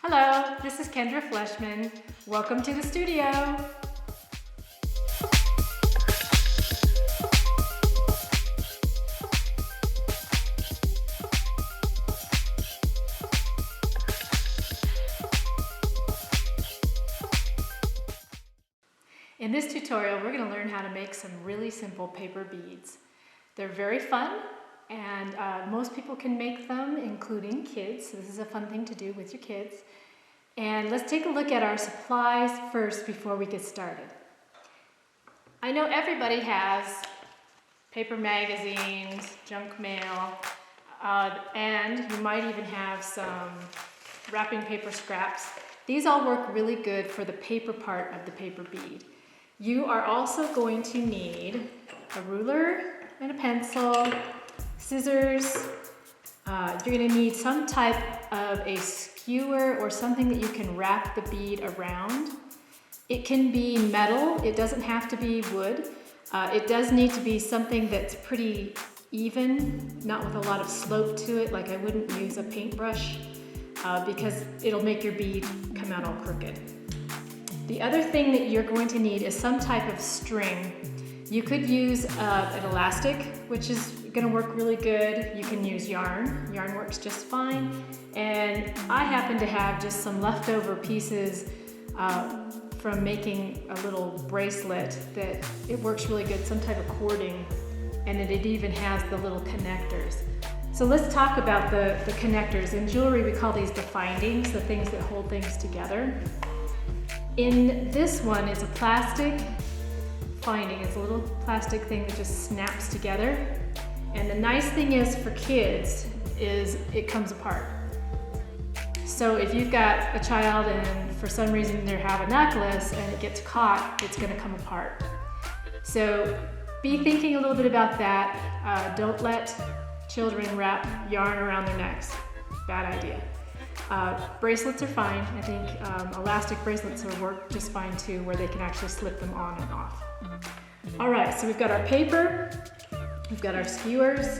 Hello, this is Kendra Fleischman. Welcome to the studio. In this tutorial, we're going to learn how to make some really simple paper beads. They're very fun, and most people can make them, including kids. So this is a fun thing to do with your kids. And let's take a look at our supplies first before we get started. I know everybody has paper magazines, junk mail, and you might even have some wrapping paper scraps. These all work really good for the paper part of the paper bead. You are also going to need a ruler and a pencil, scissors. You're going to need some type of a skewer or something that you can wrap the bead around. It can be metal, it doesn't have to be wood. It does need to be something that's pretty even, not with a lot of slope to it, like I wouldn't use a paintbrush because it'll make your bead come out all crooked. The other thing that you're going to need is some type of string. You could use an elastic, which is going to work really good. You can use yarn. Yarn works just fine. And I happen to have just some leftover pieces from making a little bracelet that it works really good, some type of cording, and it even has the little connectors. So let's talk about the connectors. In jewelry, we call these the findings, the things that hold things together. In this one, it's a plastic finding. It's a little plastic thing that just snaps together. And the nice thing is for kids is it comes apart. So if you've got a child and for some reason they have a necklace and it gets caught, it's going to come apart. So be thinking a little bit about that. Don't let children wrap yarn around their necks. Bad idea. Bracelets are fine. I think elastic bracelets will work just fine too, where they can actually slip them on and off. All right, so we've got our paper, we've got our skewers,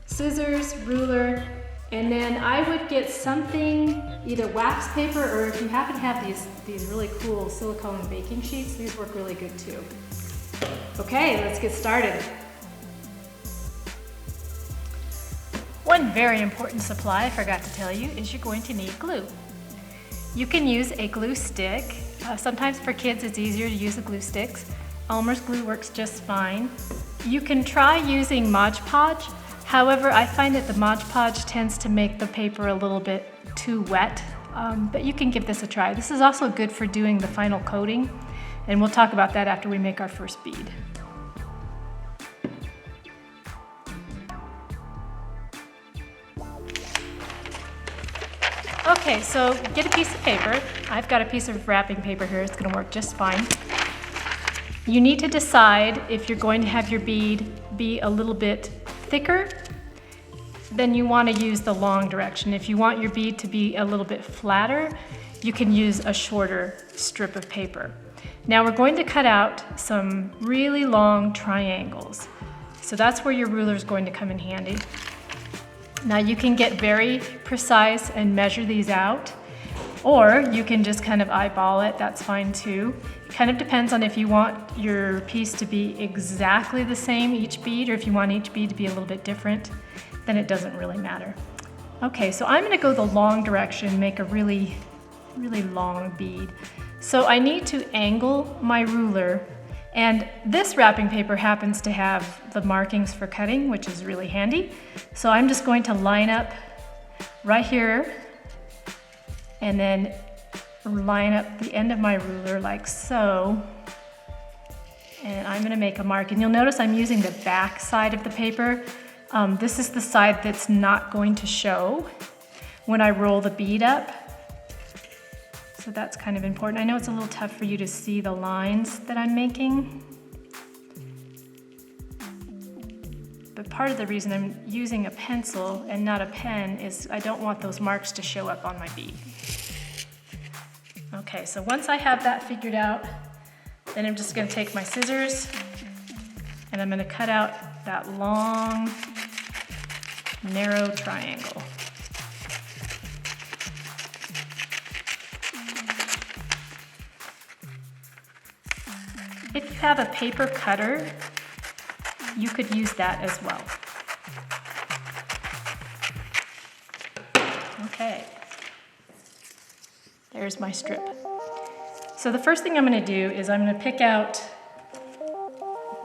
scissors, ruler, and then I would get something, either wax paper or if you happen to have these really cool silicone baking sheets, these work really good too. Okay, let's get started. One very important supply I forgot to tell you is you're going to need glue. You can use a glue stick. Sometimes for kids it's easier to use the glue sticks. Elmer's glue works just fine. You can try using Mod Podge. However, I find that the Mod Podge tends to make the paper a little bit too wet, but you can give this a try. This is also good for doing the final coating, and we'll talk about that after we make our first bead. Okay, so get a piece of paper. I've got a piece of wrapping paper here. It's going to work just fine. You need to decide if you're going to have your bead be a little bit thicker, then you want to use the long direction. If you want your bead to be a little bit flatter, you can use a shorter strip of paper. Now we're going to cut out some really long triangles. So that's where your ruler is going to come in handy. Now you can get very precise and measure these out, or you can just kind of eyeball it, that's fine too. It kind of depends on if you want your piece to be exactly the same each bead, or if you want each bead to be a little bit different, then it doesn't really matter. Okay, so I'm gonna go the long direction, make a really long bead. So I need to angle my ruler, and this wrapping paper happens to have the markings for cutting, which is really handy. So I'm just going to line up right here and then line up the end of my ruler like so. And I'm gonna make a mark. And you'll notice I'm using the back side of the paper. This is the side that's not going to show when I roll the bead up. So that's kind of important. I know it's a little tough for you to see the lines that I'm making. But part of the reason I'm using a pencil and not a pen is I don't want those marks to show up on my bead. Okay, so once I have that figured out, then I'm just going to take my scissors and I'm going to cut out that long, narrow triangle. you have a paper cutter, you could use that as well. Okay, there's my strip. So the first thing I'm going to do is I'm going to pick out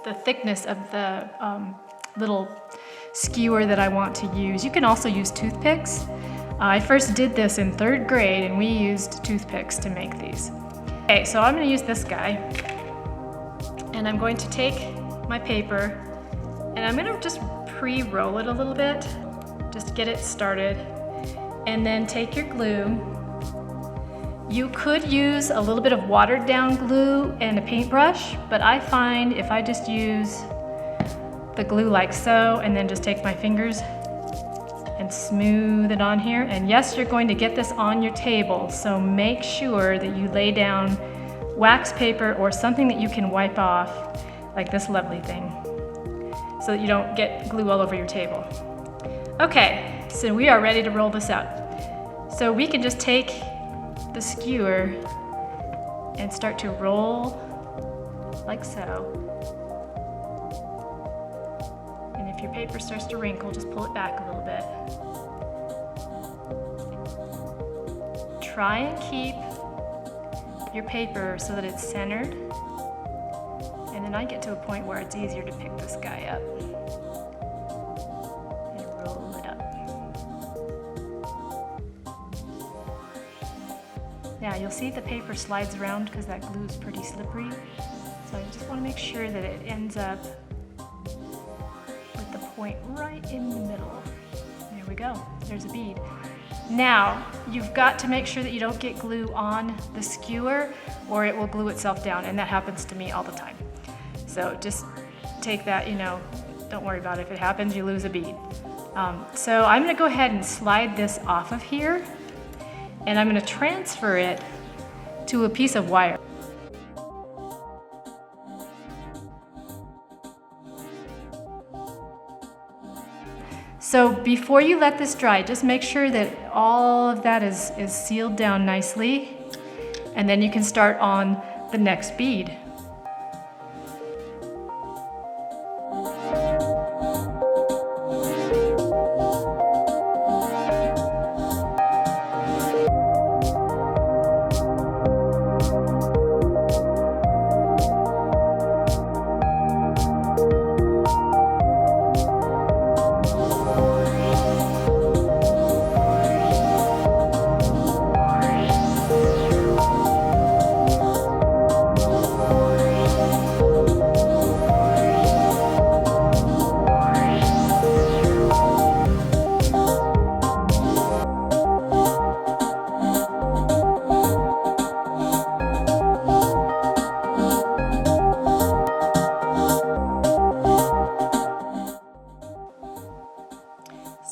the thickness of the little skewer that I want to use. You can also use toothpicks. I first did this in 3rd grade and we used toothpicks to make these. Okay, so I'm going to use this guy and I'm going to take my paper and I'm going to just pre-roll it a little bit, just to get it started, and then take your glue. You could use a little bit of watered down glue and a paintbrush, but I find if I just use the glue like so and then just take my fingers and smooth it on here. And yes, you're going to get this on your table, so make sure that you lay down wax paper or something that you can wipe off, like this lovely thing, so that you don't get glue all over your table. Okay, so we are ready to roll this out. So we can just take the skewer and start to roll like so. And if your paper starts to wrinkle, just pull it back a little bit. Try and keep your paper so that it's centered. And then I get to a point where it's easier to pick this guy up and roll it up. Now you'll see the paper slides around because that glue is pretty slippery. So I just want to make sure that it ends up with the point right in the middle. There we go, there's a bead. Now, you've got to make sure that you don't get glue on the skewer or it will glue itself down, and that happens to me all the time. So just take that, don't worry about it. If it happens, you lose a bead. So I'm gonna go ahead and slide this off of here, and I'm gonna transfer it to a piece of wire. So before you let this dry, just make sure that all of that is sealed down nicely, and then you can start on the next bead.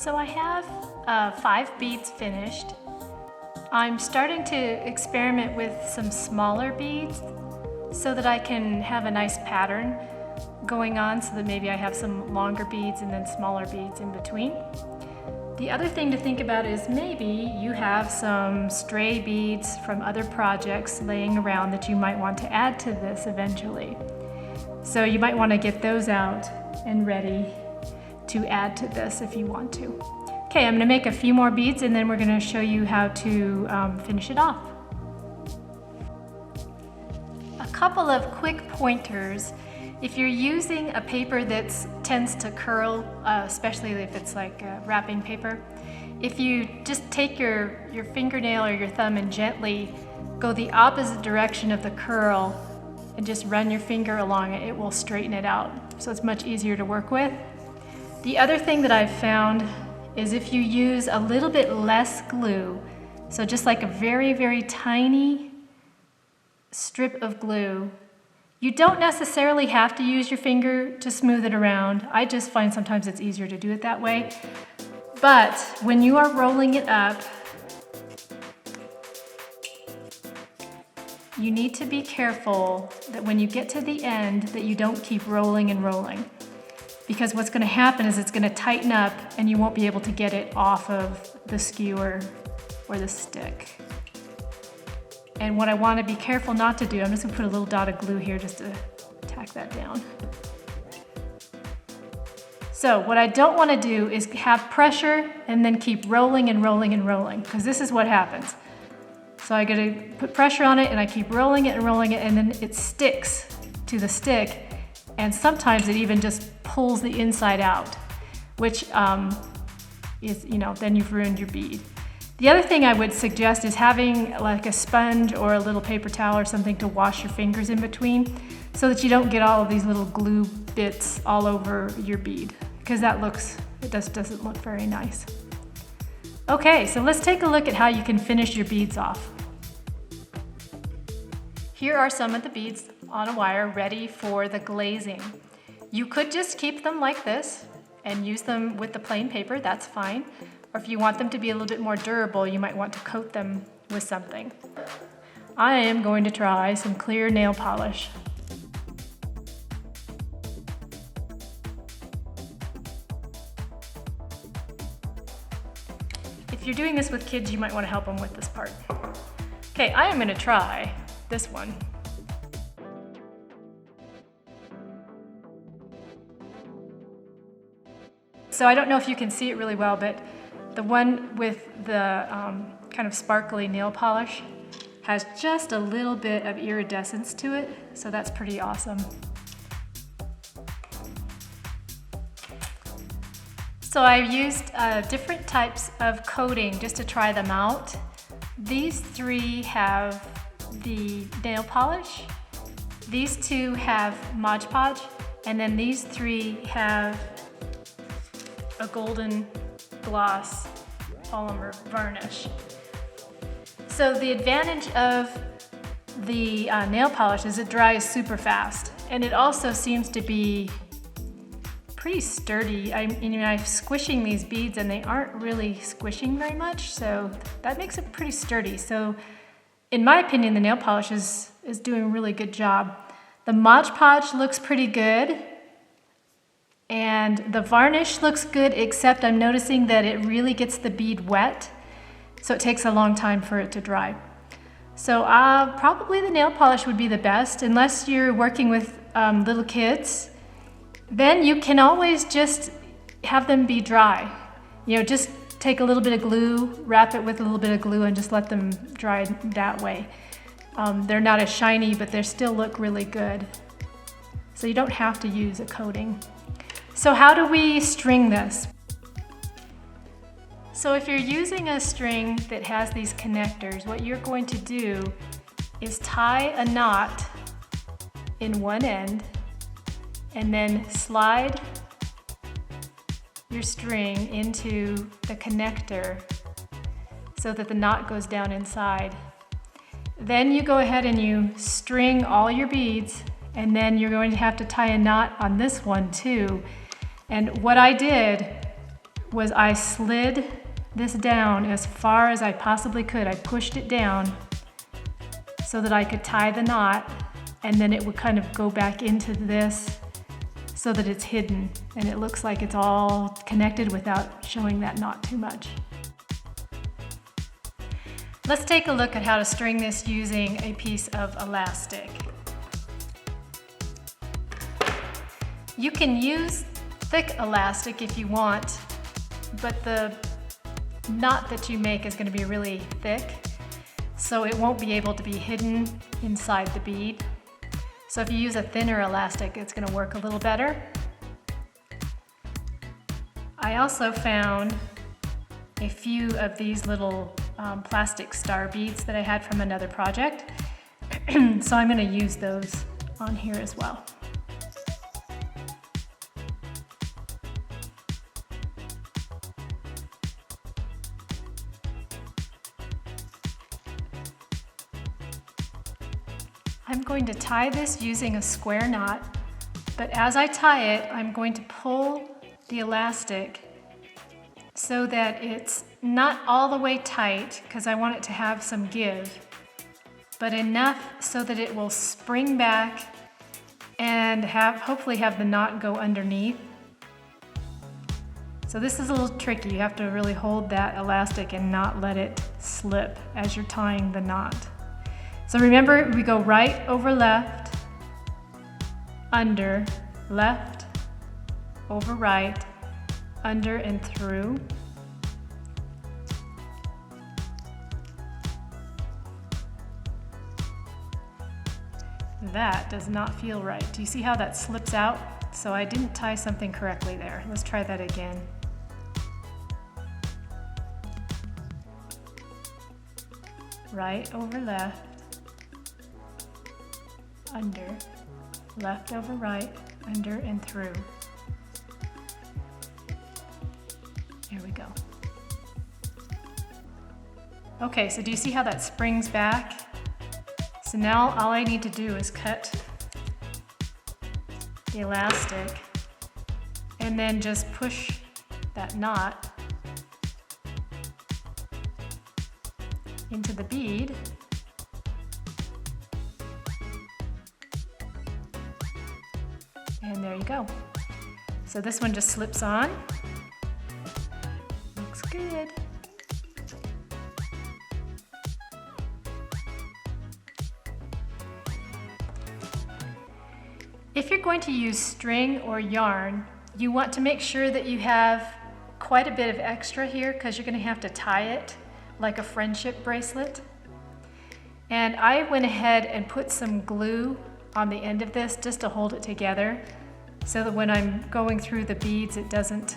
So I have 5 beads finished. I'm starting to experiment with some smaller beads so that I can have a nice pattern going on, so that maybe I have some longer beads and then smaller beads in between. The other thing to think about is maybe you have some stray beads from other projects laying around that you might want to add to this eventually. So you might want to get those out and ready to add to this if you want to. Okay, I'm going to make a few more beads and then we're going to show you how to finish it off. A couple of quick pointers. If you're using a paper that tends to curl, especially if it's like wrapping paper, if you just take your fingernail or your thumb and gently go the opposite direction of the curl and just run your finger along it, it will straighten it out. So it's much easier to work with. The other thing that I've found is if you use a little bit less glue, so just like a very, very tiny strip of glue, you don't necessarily have to use your finger to smooth it around. I just find sometimes it's easier to do it that way. But when you are rolling it up, you need to be careful that when you get to the end that you don't keep rolling and rolling. Because what's going to happen is it's going to tighten up and you won't be able to get it off of the skewer or the stick. And what I want to be careful not to do, I'm just going to put a little dot of glue here just to back that down. So what I don't want to do is have pressure and then keep rolling and rolling and rolling, because this is what happens. So I gotta put pressure on it and I keep rolling it and then it sticks to the stick, and sometimes it even just pulls the inside out, which is, then you've ruined your bead. The other thing I would suggest is having like a sponge or a little paper towel or something to wash your fingers in between, so that you don't get all of these little glue bits all over your bead, because it just doesn't look very nice. Okay, so let's take a look at how you can finish your beads off. Here are some of the beads on a wire ready for the glazing. You could just keep them like this and use them with the plain paper, that's fine. Or if you want them to be a little bit more durable, you might want to coat them with something. I am going to try some clear nail polish. If you're doing this with kids, you might want to help them with this part. Okay, I am going to try this one. So I don't know if you can see it really well, but the one with the kind of sparkly nail polish has just a little bit of iridescence to it, so that's pretty awesome. So I used different types of coating just to try them out. These three have the nail polish, these two have Mod Podge, and then these three have a golden gloss polymer varnish. So the advantage of the nail polish is it dries super fast, and it also seems to be pretty sturdy. I'm squishing these beads and they aren't really squishing very much, so that makes it pretty sturdy. So in my opinion, the nail polish is doing a really good job. The Mod Podge looks pretty good, and the varnish looks good, except I'm noticing that it really gets the bead wet, so it takes a long time for it to dry. So probably the nail polish would be the best, unless you're working with little kids. Then you can always just have them be dry. Just take a little bit of glue, wrap it with a little bit of glue, and just let them dry that way. They're not as shiny, but they still look really good. So you don't have to use a coating. So how do we string this? So if you're using a string that has these connectors, what you're going to do is tie a knot in one end and then slide your string into the connector so that the knot goes down inside. Then you go ahead and you string all your beads, and then you're going to have to tie a knot on this one too. And what I did was I slid this down as far as I possibly could. I pushed it down so that I could tie the knot, and then it would kind of go back into this so that it's hidden and it looks like it's all connected without showing that knot too much. Let's take a look at how to string this using a piece of elastic. You can use thick elastic if you want, but the knot that you make is going to be really thick, so it won't be able to be hidden inside the bead. So if you use a thinner elastic, it's going to work a little better. I also found a few of these little plastic star beads that I had from another project, so I'm going to use those on here as well. I'm going to tie this using a square knot, but as I tie it, I'm going to pull the elastic so that it's not all the way tight, because I want it to have some give, but enough so that it will spring back and hopefully have the knot go underneath. So this is a little tricky. You have to really hold that elastic and not let it slip as you're tying the knot. So remember, we go right over left, under, left, over right, under and through. That does not feel right. Do you see how that slips out? So I didn't tie something correctly there. Let's try that again. Right over left, under, left over right, under and through. There we go. Okay, so do you see how that springs back? So now all I need to do is cut the elastic and then just push that knot into the bead. And there you go. So this one just slips on. Looks good. If you're going to use string or yarn, you want to make sure that you have quite a bit of extra here because you're going to have to tie it like a friendship bracelet. And I went ahead and put some glue on the end of this just to hold it together so that when I'm going through the beads it doesn't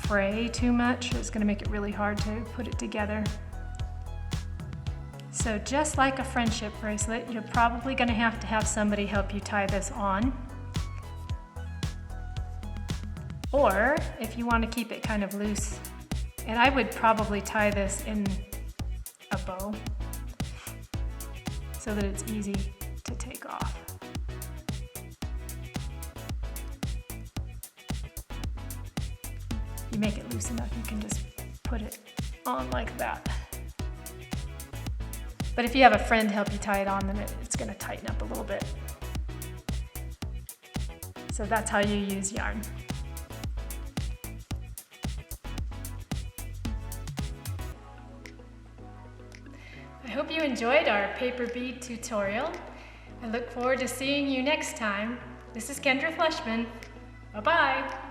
fray too much. It's going to make it really hard to put it together. So just like a friendship bracelet, you're probably going to have somebody help you tie this on. Or if you want to keep it kind of loose, and I would probably tie this in a bow so that it's easy to take off. You make it loose enough, you can just put it on like that. But if you have a friend help you tie it on, then it's going to tighten up a little bit. So that's how you use yarn. I hope you enjoyed our paper bead tutorial. I look forward to seeing you next time. This is Kendra Fleischman. Bye-bye.